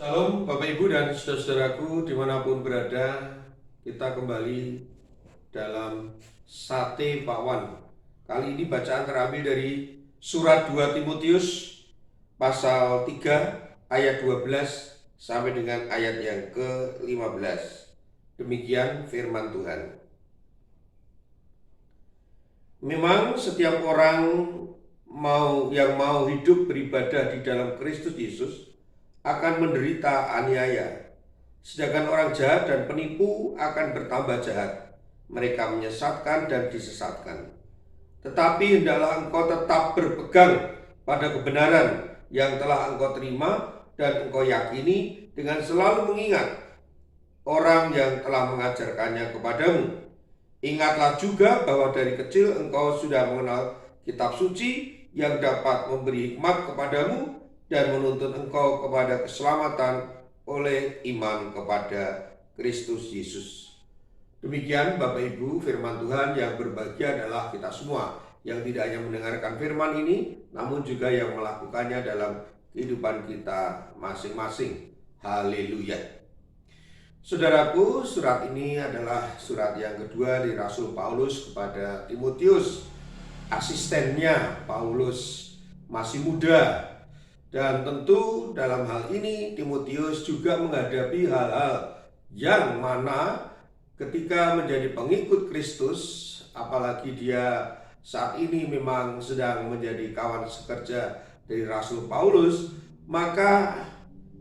Salam Bapak Ibu dan saudara-saudaraku dimanapun berada. Kita kembali dalam Sate Pakwan. Kali ini bacaan terambil dari surat 2 Timotius pasal 3 ayat 12 sampai dengan ayat yang ke-15. Demikian firman Tuhan. Memang setiap orang yang mau hidup beribadah di dalam Kristus Yesus akan menderita aniaya. Sedangkan orang jahat dan penipu akan bertambah jahat. Mereka menyesatkan dan disesatkan. Tetapi hendaklah engkau tetap berpegang pada kebenaran yang telah engkau terima dan engkau yakini dengan selalu mengingat orang yang telah mengajarkannya kepadamu. Ingatlah juga bahwa dari kecil engkau sudah mengenal kitab suci yang dapat memberi hikmat kepadamu dan menuntun engkau kepada keselamatan oleh iman kepada Kristus Yesus. Demikian Bapak Ibu firman Tuhan. Yang berbahagia adalah kita semua yang tidak hanya mendengarkan firman ini, namun juga yang melakukannya dalam kehidupan kita masing-masing. Haleluya. Saudaraku, surat ini adalah surat yang kedua dari Rasul Paulus kepada Timotius. Asistennya Paulus masih muda. Dan tentu dalam hal ini Timotius juga menghadapi hal-hal yang mana ketika menjadi pengikut Kristus, apalagi dia saat ini memang sedang menjadi kawan sekerja dari Rasul Paulus, maka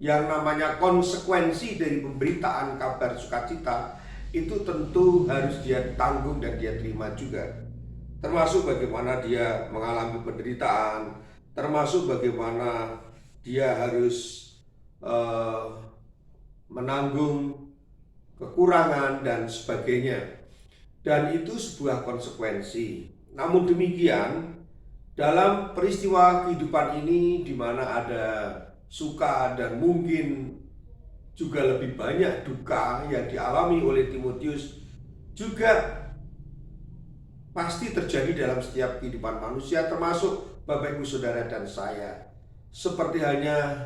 yang namanya konsekuensi dari pemberitaan kabar sukacita itu tentu harus dia tanggung dan dia terima juga. Termasuk bagaimana dia mengalami penderitaan, termasuk bagaimana dia harus menanggung kekurangan dan sebagainya. Dan itu sebuah konsekuensi. Namun demikian, dalam peristiwa kehidupan ini di mana ada suka dan mungkin juga lebih banyak duka yang dialami oleh Timotius, juga pasti terjadi dalam setiap kehidupan manusia, termasuk Bapak Ibu Saudara dan saya. Seperti halnya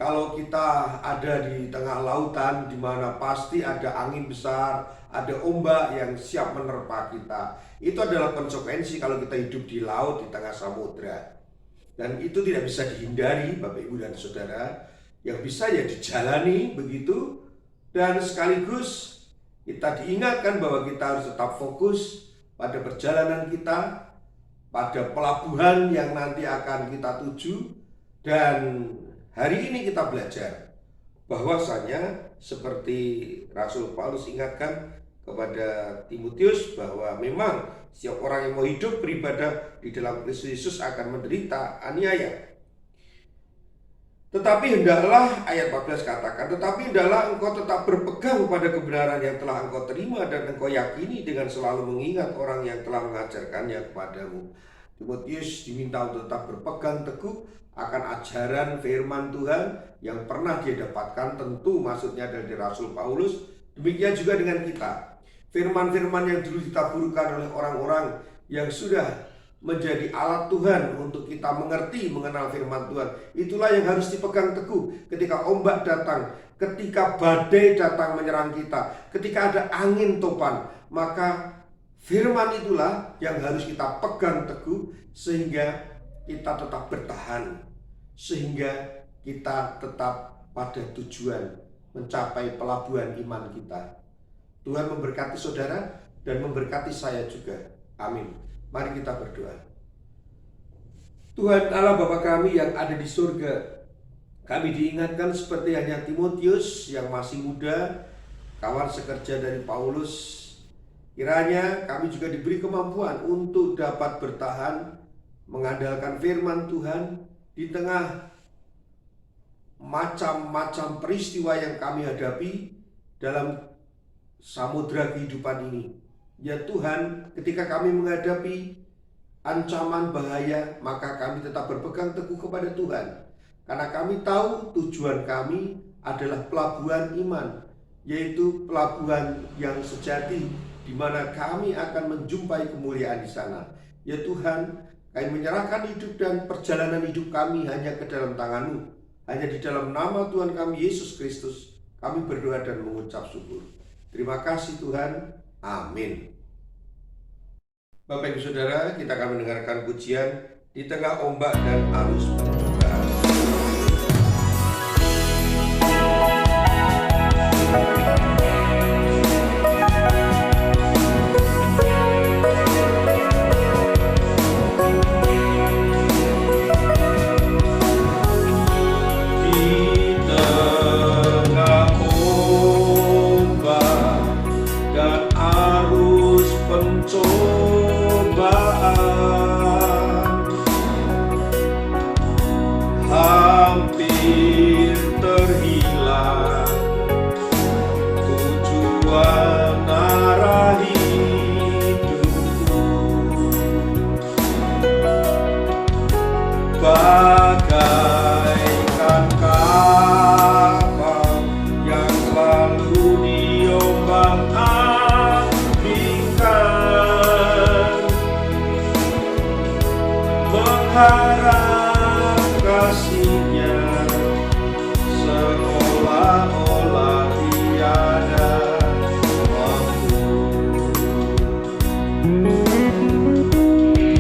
kalau kita ada di tengah lautan di mana pasti ada angin besar, ada ombak yang siap menerpa kita. Itu adalah konsekuensi kalau kita hidup di laut di tengah samudra. Dan itu tidak bisa dihindari Bapak Ibu dan Saudara. Yang bisa ya dijalani begitu. Dan sekaligus kita diingatkan bahwa kita harus tetap fokus pada perjalanan kita, pada pelabuhan yang nanti akan kita tuju. Dan hari ini kita belajar bahwasanya seperti Rasul Paulus ingatkan kepada Timotius bahwa memang setiap orang yang mau hidup beribadah di dalam Kristus Yesus akan menderita aniaya. Tetapi hendaklah, ayat 14 katakan, tetapi hendaklah engkau tetap berpegang pada kebenaran yang telah engkau terima dan engkau yakini dengan selalu mengingat orang yang telah mengajarkannya kepadamu. Timotius diminta untuk tetap berpegang teguh akan ajaran firman Tuhan yang pernah dia dapatkan, tentu maksudnya dari Rasul Paulus. Demikian juga dengan kita. Firman-firman yang dulu ditaburkan oleh orang-orang yang sudah menjadi alat Tuhan untuk kita mengerti, mengenal firman Tuhan, itulah yang harus dipegang teguh ketika ombak datang, ketika badai datang menyerang kita, ketika ada angin topan. Maka firman itulah yang harus kita pegang teguh sehingga kita tetap bertahan, sehingga kita tetap pada tujuan mencapai pelabuhan iman kita. Tuhan memberkati saudara dan memberkati saya juga. Amin. Mari kita berdoa. Tuhan Allah Bapa kami yang ada di surga, kami diingatkan seperti hanya Timotius yang masih muda, kawan sekerja dari Paulus. Kiranya kami juga diberi kemampuan untuk dapat bertahan, mengandalkan firman Tuhan di tengah macam-macam peristiwa yang kami hadapi dalam samudra kehidupan ini. Ya Tuhan, ketika kami menghadapi ancaman bahaya, maka kami tetap berpegang teguh kepada Tuhan. Karena kami tahu tujuan kami adalah pelabuhan iman, yaitu pelabuhan yang sejati, di mana kami akan menjumpai kemuliaan di sana. Ya Tuhan, kami menyerahkan hidup dan perjalanan hidup kami hanya ke dalam tangan-Mu. Hanya di dalam nama Tuhan kami Yesus Kristus kami berdoa dan mengucap syukur. Terima kasih Tuhan. Amin. Bapak Ibu Saudara, kita akan mendengarkan pujian di tengah ombak dan arus pencobaan. Hampir terhilang tujuan arah hidupku, bagaikan kapal yang selalu diombang-ambingkan, mengharap kasih-Nya seolah-olah tiada waktu.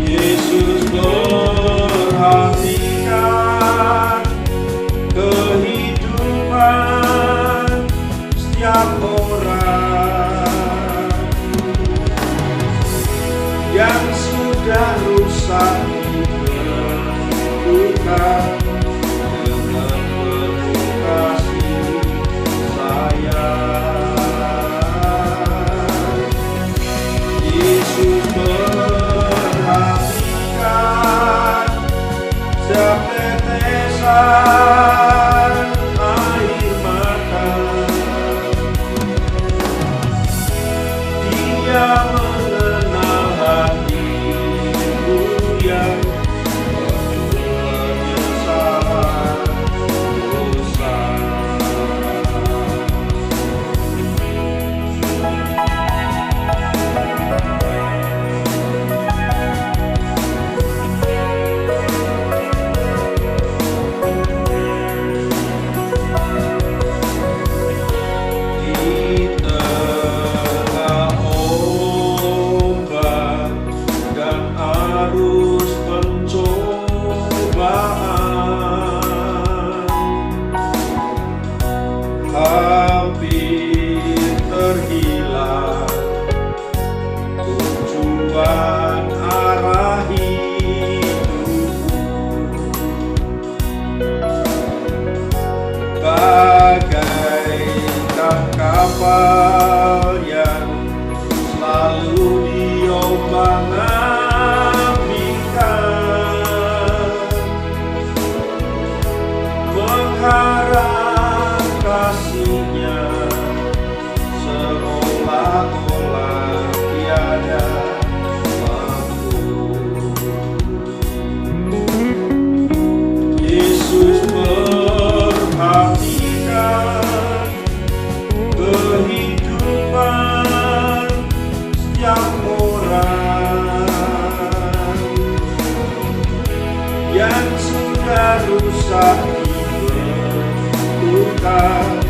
Yesus perhatikan kehidupan setiap orang yang sudah rusak dibentukkan dengan penuh kasih sayang. Yesus perhatikan setetesan air mata. Dia mengenal hatimu yang penyesalan dosa. Di tengah ombak dan arus pencobaan, hampir terhilang tujuan arah hidupku, bagaikan kapal yang selalu diombang-ambingkan, mengharap kasih-Nya seolah-olah tiada waktu. Yesus perhatikan kehidupan setiap orang yang sudah rusak dibentukkan